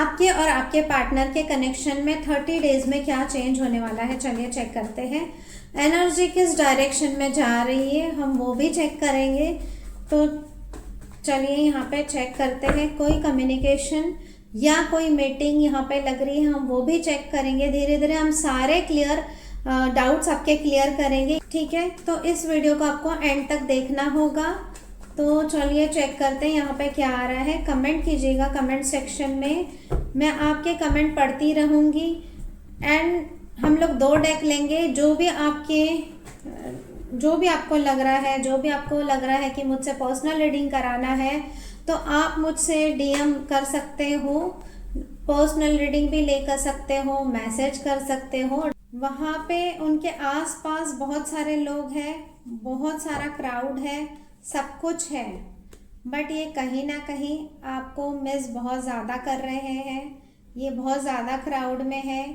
आपके और आपके पार्टनर के कनेक्शन में 30 डेज में क्या चेंज होने वाला है, चलिए चेक करते हैं। एनर्जी किस डायरेक्शन में जा रही है हम वो भी चेक करेंगे। तो चलिए यहाँ पे चेक करते हैं। कोई कम्युनिकेशन या कोई मीटिंग यहाँ पे लग रही है, हम वो भी चेक करेंगे। धीरे धीरे हम सारे डाउट्स आपके क्लियर करेंगे, ठीक है। तो इस वीडियो को आपको एंड तक देखना होगा। तो चलिए चेक करते हैं यहाँ पे क्या आ रहा है। कमेंट कीजिएगा कमेंट सेक्शन में, मैं आपके कमेंट पढ़ती रहूँगी। एंड हम लोग 2 डेक लेंगे। जो भी आपको लग रहा है कि मुझसे पर्सनल रीडिंग कराना है तो आप मुझसे डीएम कर सकते हो, पर्सनल रीडिंग भी ले सकते हो, मैसेज कर सकते हो। वहाँ पे उनके आसपास बहुत सारे लोग हैं, बहुत सारा क्राउड है, सब कुछ है, बट ये कहीं ना कहीं आपको मिस बहुत ज़्यादा कर रहे हैं। ये बहुत ज़्यादा क्राउड में है।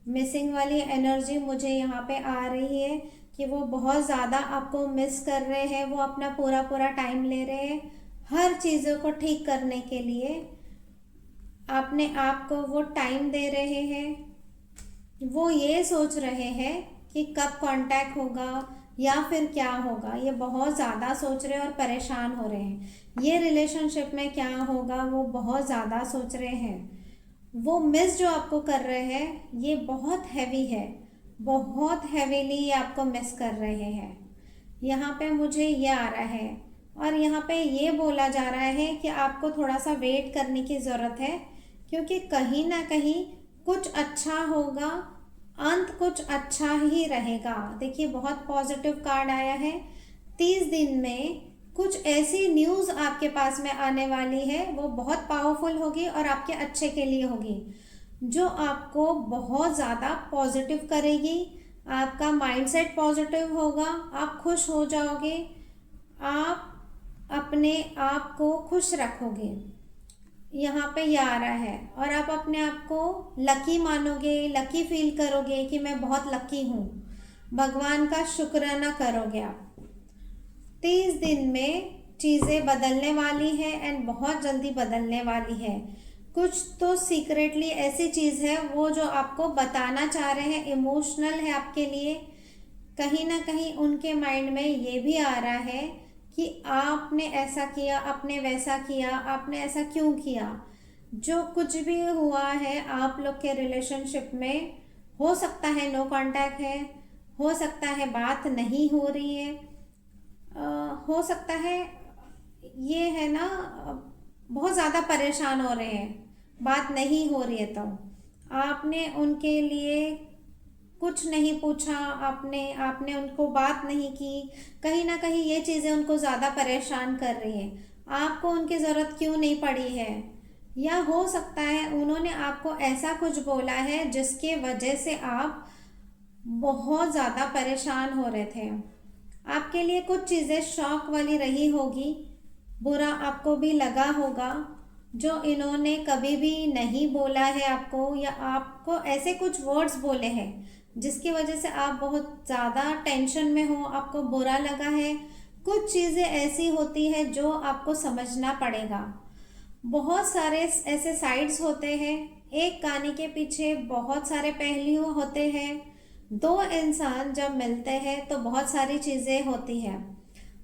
मिसिंग वाली एनर्जी मुझे यहाँ पे आ रही है कि वो बहुत ज़्यादा आपको मिस कर रहे हैं। वो अपना पूरा टाइम ले रहे हैं हर चीज़ों को ठीक करने के लिए। अपने आप को वो टाइम दे रहे हैं। वो ये सोच रहे हैं कि कब कांटेक्ट होगा या फिर क्या होगा। ये बहुत ज़्यादा सोच रहे हैं और परेशान हो रहे हैं। ये रिलेशनशिप में क्या होगा वो बहुत ज़्यादा सोच रहे हैं। वो मिस जो आपको कर रहे हैं ये बहुत हैवी है, बहुत हैवीली ये आपको मिस कर रहे हैं। यहाँ पे मुझे ये आ रहा है और यहाँ पे ये बोला जा रहा है कि आपको थोड़ा सा वेट करने की ज़रूरत है, क्योंकि कहीं ना कहीं कुछ अच्छा होगा, अंत कुछ अच्छा ही रहेगा। देखिए बहुत पॉजिटिव कार्ड आया है। 30 दिन में कुछ ऐसी न्यूज़ आपके पास में आने वाली है, वो बहुत पावरफुल होगी और आपके अच्छे के लिए होगी, जो आपको बहुत ज़्यादा पॉजिटिव करेगी। आपका माइंडसेट पॉजिटिव होगा, आप खुश हो जाओगे, आप अपने आप को खुश रखोगे। यहाँ पे ये आ रहा है और आप अपने आप को लकी मानोगे, लकी फील करोगे कि मैं बहुत लकी हूँ। भगवान का शुक्राना करोगे आप। 30 दिन में चीज़ें बदलने वाली है एंड बहुत जल्दी बदलने वाली है। कुछ तो सीक्रेटली ऐसी चीज़ है वो जो आपको बताना चाह रहे हैं, इमोशनल है आपके लिए। कहीं ना कहीं उनके माइंड में ये भी आ रहा है कि आपने ऐसा किया, आपने वैसा किया, आपने ऐसा क्यों किया। जो कुछ भी हुआ है आप लोग के रिलेशनशिप में, हो सकता है नो कांटेक्ट है, हो सकता है बात नहीं हो रही है, हो सकता है ये है ना, बहुत ज़्यादा परेशान हो रहे हैं, बात नहीं हो रही है। तो आपने उनके लिए कुछ नहीं पूछा, आपने उनको बात नहीं की। कहीं ना कहीं ये चीज़ें उनको ज़्यादा परेशान कर रही हैं। आपको उनकी ज़रूरत क्यों नहीं पड़ी है, या हो सकता है उन्होंने आपको ऐसा कुछ बोला है जिसके वजह से आप बहुत ज़्यादा परेशान हो रहे थे। आपके लिए कुछ चीज़ें शॉक वाली रही होगी, बुरा आपको भी लगा होगा, जो इन्होंने कभी भी नहीं बोला है आपको, या आपको ऐसे कुछ वर्ड्स बोले हैं जिसकी वजह से आप बहुत ज़्यादा टेंशन में हो, आपको बुरा लगा है। कुछ चीज़ें ऐसी होती है जो आपको समझना पड़ेगा। बहुत सारे ऐसे साइड्स होते हैं, एक कहानी के पीछे बहुत सारे पहलू होते हैं। 2 इंसान जब मिलते हैं तो बहुत सारी चीज़ें होती हैं।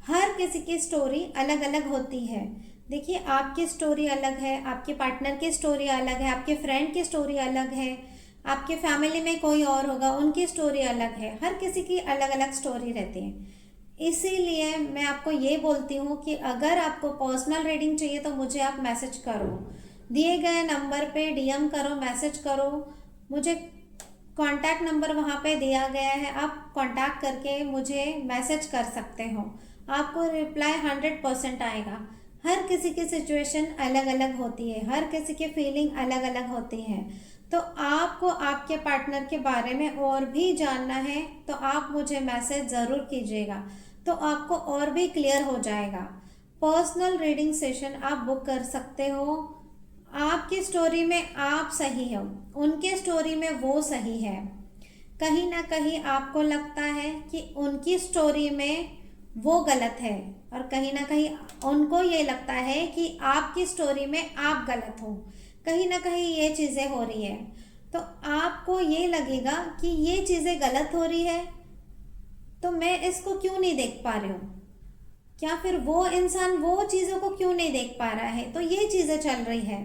हर किसी की स्टोरी अलग अलग होती है। देखिए आपकी स्टोरी अलग है, आपके पार्टनर की स्टोरी अलग है, आपके फ्रेंड की स्टोरी अलग है, आपके फैमिली में कोई और होगा उनकी स्टोरी अलग है। हर किसी की अलग अलग स्टोरी रहती है। इसीलिए मैं आपको ये बोलती हूँ कि अगर आपको पर्सनल रीडिंग चाहिए तो मुझे आप मैसेज करो, दिए गए नंबर पे डीएम करो, मैसेज करो। मुझे कॉन्टैक्ट नंबर वहाँ पे दिया गया है, आप कॉन्टैक्ट करके मुझे मैसेज कर सकते हो। आपको रिप्लाई 100% आएगा। हर किसी की सिचुएशन अलग अलग होती है, हर किसी की फीलिंग अलग अलग होती है। तो आपको आपके पार्टनर के बारे में और भी जानना है तो आप मुझे मैसेज ज़रूर कीजिएगा, तो आपको और भी क्लियर हो जाएगा। पर्सनल रीडिंग सेशन आप बुक कर सकते हो। आपकी स्टोरी में आप सही हो, उनके स्टोरी में वो सही है। कहीं ना कहीं आपको लगता है कि उनकी स्टोरी में वो गलत है, और कहीं ना कहीं उनको ये लगता है कि आपकी स्टोरी में आप गलत हो। कहीं ना कहीं ये चीज़ें हो रही है, तो आपको ये लगेगा कि ये चीज़ें गलत हो रही है, तो मैं इसको क्यों नहीं देख पा रही हूँ, क्या फिर वो इंसान वो चीज़ों को क्यों नहीं देख पा रहा है। तो ये चीज़ें चल रही है,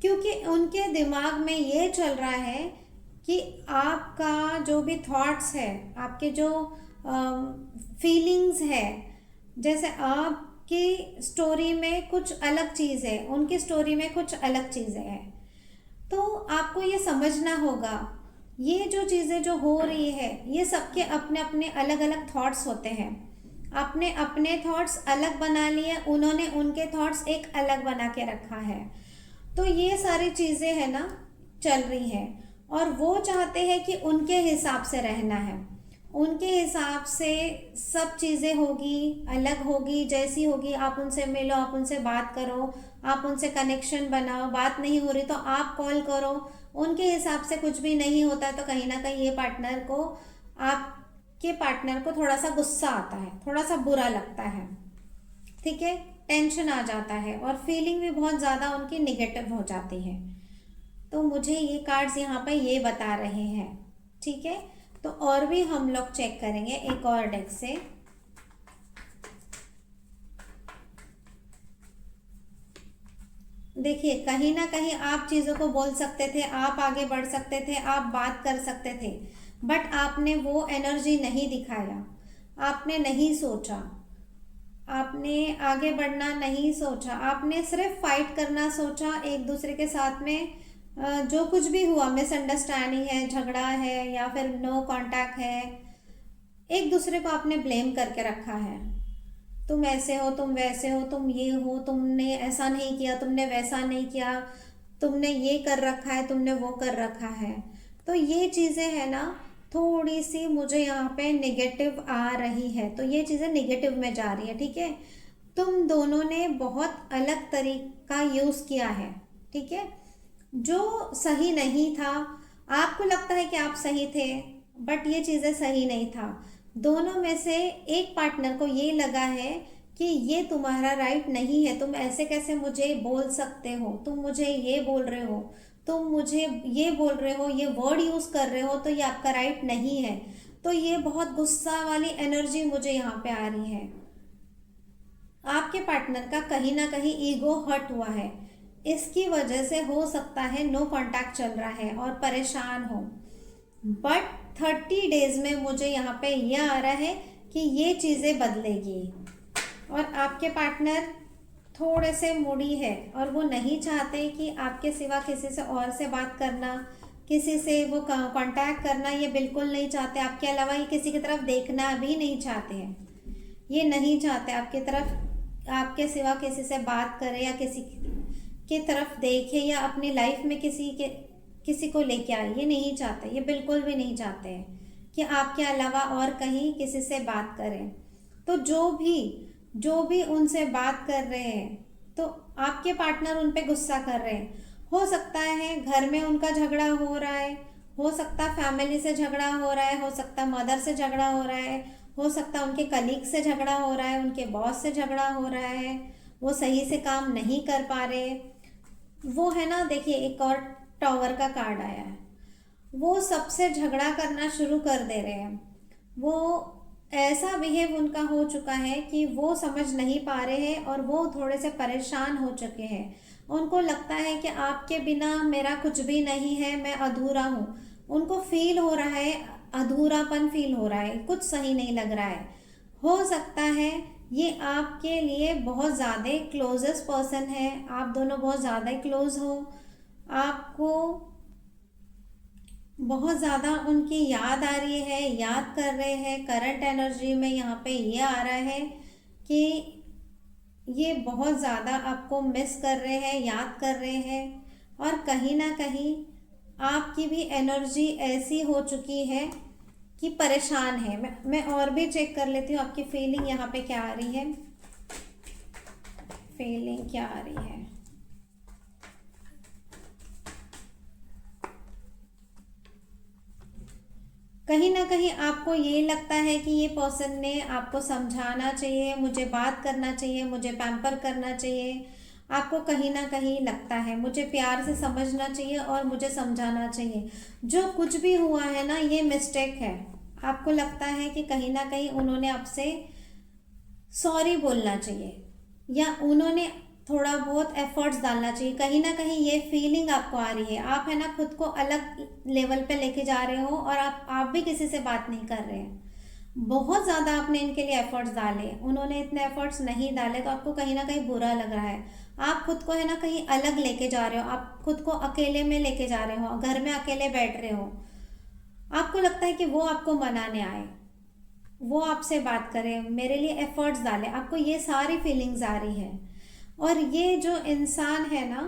क्योंकि उनके दिमाग में ये चल रहा है कि आपका जो भी थॉट्स है, आपके जो फीलिंग्स है, जैसे आपकी स्टोरी में कुछ अलग चीज़ है, उनकी स्टोरी में कुछ अलग चीज़ें हैं। तो आपको ये समझना होगा, ये जो चीज़ें जो हो रही है, ये सबके अपने अपने अलग अलग थॉट्स होते हैं। आपने अपने थॉट्स अलग बना लिए, उन्होंने उनके थॉट्स एक अलग बना के रखा है। तो ये सारी चीज़ें है ना चल रही हैं, और वो चाहते हैं कि उनके हिसाब से रहना है, उनके हिसाब से सब चीज़ें होगी, अलग होगी, जैसी होगी। आप उनसे मिलो, आप उनसे बात करो, आप उनसे कनेक्शन बनाओ, बात नहीं हो रही तो आप कॉल करो। उनके हिसाब से कुछ भी नहीं होता तो कहीं ना कहीं ये पार्टनर को, आपके पार्टनर को थोड़ा सा गुस्सा आता है, थोड़ा सा बुरा लगता है, ठीक है, टेंशन आ जाता है, और फीलिंग भी बहुत ज़्यादा उनकी निगेटिव हो जाती है। तो मुझे ये कार्ड्स यहाँ पे ये बता रहे हैं, ठीक है। तो और भी हम लोग चेक करेंगे एक और डेक से। देखिए, कहीं ना कहीं आप चीज़ों को बोल सकते थे, आप आगे बढ़ सकते थे, आप बात कर सकते थे, बट आपने वो एनर्जी नहीं दिखाया, आपने नहीं सोचा, आपने आगे बढ़ना नहीं सोचा, आपने सिर्फ फाइट करना सोचा एक दूसरे के साथ में। जो कुछ भी हुआ, मिसअंडरस्टैंडिंग है, झगड़ा है, या फिर नो कांटेक्ट है, एक दूसरे को आपने ब्लेम करके रखा है। तुम ऐसे हो, तुम वैसे हो, तुम ये हो, तुमने ऐसा नहीं किया, तुमने वैसा नहीं किया, तुमने ये कर रखा है, तुमने वो कर रखा है। तो ये चीज़ें है ना, थोड़ी सी मुझे यहाँ पे नेगेटिव आ रही है, तो ये चीज़ें नेगेटिव में जा रही है, ठीक है। तुम दोनों ने बहुत अलग तरीका यूज़ किया है, ठीक है, जो सही नहीं था। आपको लगता है कि आप सही थे, बट ये चीज़ें सही नहीं था। दोनों में से एक पार्टनर को ये लगा है कि ये तुम्हारा राइट नहीं है, तुम ऐसे कैसे मुझे बोल सकते हो, तुम मुझे ये बोल रहे हो, तुम मुझे ये बोल रहे हो, ये वर्ड यूज़ कर रहे हो, तो ये आपका राइट नहीं है। तो ये बहुत गुस्सा वाली एनर्जी मुझे यहाँ पे आ रही है। आपके पार्टनर का कहीं ना कहीं ईगो हर्ट हुआ है, इसकी वजह से हो सकता है नो कांटेक्ट चल रहा है और परेशान हो। बट 30 डेज में मुझे यहाँ पे यह आ रहा है कि ये चीज़ें बदलेगी, और आपके पार्टनर थोड़े से मूडी है, और वो नहीं चाहते कि आपके सिवा किसी से और से बात करना, किसी से वो कांटेक्ट करना, ये बिल्कुल नहीं चाहते। आपके अलावा ये किसी की तरफ देखना भी नहीं चाहते हैं, ये नहीं चाहते आपकी तरफ, आपके सिवा किसी से बात करे, या किसी की तरफ देखे, या अपनी लाइफ में किसी को लेके आए, ये नहीं चाहते, ये बिल्कुल भी नहीं चाहते हैं कि आपके अलावा और कहीं किसी से बात करें। तो जो भी उनसे बात कर रहे हैं, तो आपके पार्टनर उन पे गुस्सा कर रहे हैं। हो सकता है घर में उनका झगड़ा हो रहा है, हो सकता है फैमिली से झगड़ा हो रहा है, हो सकता है मदर से झगड़ा हो रहा है, हो सकता है उनके कलीग से झगड़ा हो रहा है, उनके बॉस से झगड़ा हो रहा है, वो सही से काम नहीं कर पा रहे। वो है ना, देखिए एक और टावर का कार्ड आया है, वो सबसे झगड़ा करना शुरू कर दे रहे हैं। वो ऐसा बिहेव उनका हो चुका है कि वो समझ नहीं पा रहे हैं, और वो थोड़े से परेशान हो चुके हैं। उनको लगता है कि आपके बिना मेरा कुछ भी नहीं है, मैं अधूरा हूँ। उनको फील हो रहा है, अधूरापन फील हो रहा है, कुछ सही नहीं लग रहा है। हो सकता है ये आपके लिए बहुत ज़्यादा क्लोजेस्ट पर्सन है, आप दोनों बहुत ज़्यादा क्लोज हो, आपको बहुत ज़्यादा उनकी याद आ रही है, याद कर रहे हैं। करंट एनर्जी में यहाँ पे ये आ रहा है कि ये बहुत ज़्यादा आपको मिस कर रहे हैं, याद कर रहे हैं, और कहीं ना कहीं आपकी भी एनर्जी ऐसी हो चुकी है कि परेशान है। मैं और भी चेक कर लेती हूँ आपकी फीलिंग यहाँ पे क्या आ रही है, फीलिंग क्या आ रही है। कहीं ना कहीं आपको ये लगता है कि ये पर्सन ने आपको समझाना चाहिए, मुझे बात करना चाहिए, मुझे पैम्पर करना चाहिए, आपको कहीं ना कहीं लगता है मुझे प्यार से समझना चाहिए और मुझे समझाना चाहिए, जो कुछ भी हुआ है ना ये मिस्टेक है। आपको लगता है कि कहीं ना कहीं उन्होंने आपसे सॉरी बोलना चाहिए या उन्होंने थोड़ा बहुत एफर्ट्स डालना चाहिए, कहीं ना कहीं ये फीलिंग आपको आ रही है। आप है ना खुद को अलग लेवल पे लेके जा रहे हो और आप भी किसी से बात नहीं कर रहे हैं। बहुत ज़्यादा आपने इनके लिए एफर्ट्स डाले, उन्होंने इतने एफर्ट्स नहीं डाले, तो आपको कहीं ना कहीं बुरा लग रहा है। आप खुद को है ना कहीं अलग लेके जा रहे हो, आप खुद को अकेले में लेके जा रहे हो, घर में अकेले बैठ रहे हो। आपको लगता है कि वो आपको मनाने आए, वो आपसे बात करें, मेरे लिए एफर्ट्स डालें, आपको ये सारी फीलिंग्स आ रही है। और ये जो इंसान है ना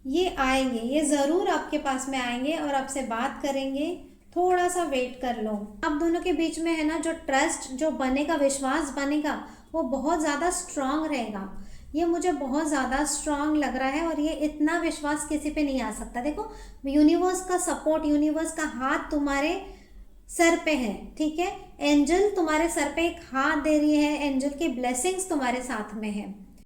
ये आएंगे, ये ज़रूर आपके पास में आएंगे और आपसे बात करेंगे। थोड़ा सा वेट कर लो। आप दोनों के बीच में है ना जो ट्रस्ट जो बनेगा, विश्वास बनेगा, वो बहुत ज़्यादा स्ट्रांग रहेगा। ये मुझे बहुत ज़्यादा स्ट्रांग लग रहा है और ये इतना विश्वास किसी पे नहीं आ सकता। देखो यूनिवर्स का सपोर्ट, यूनिवर्स का हाथ तुम्हारे सर पे है, ठीक है। एंजल तुम्हारे सर पे एक हाथ दे रही है, एंजल की ब्लेसिंग्स तुम्हारे साथ में है।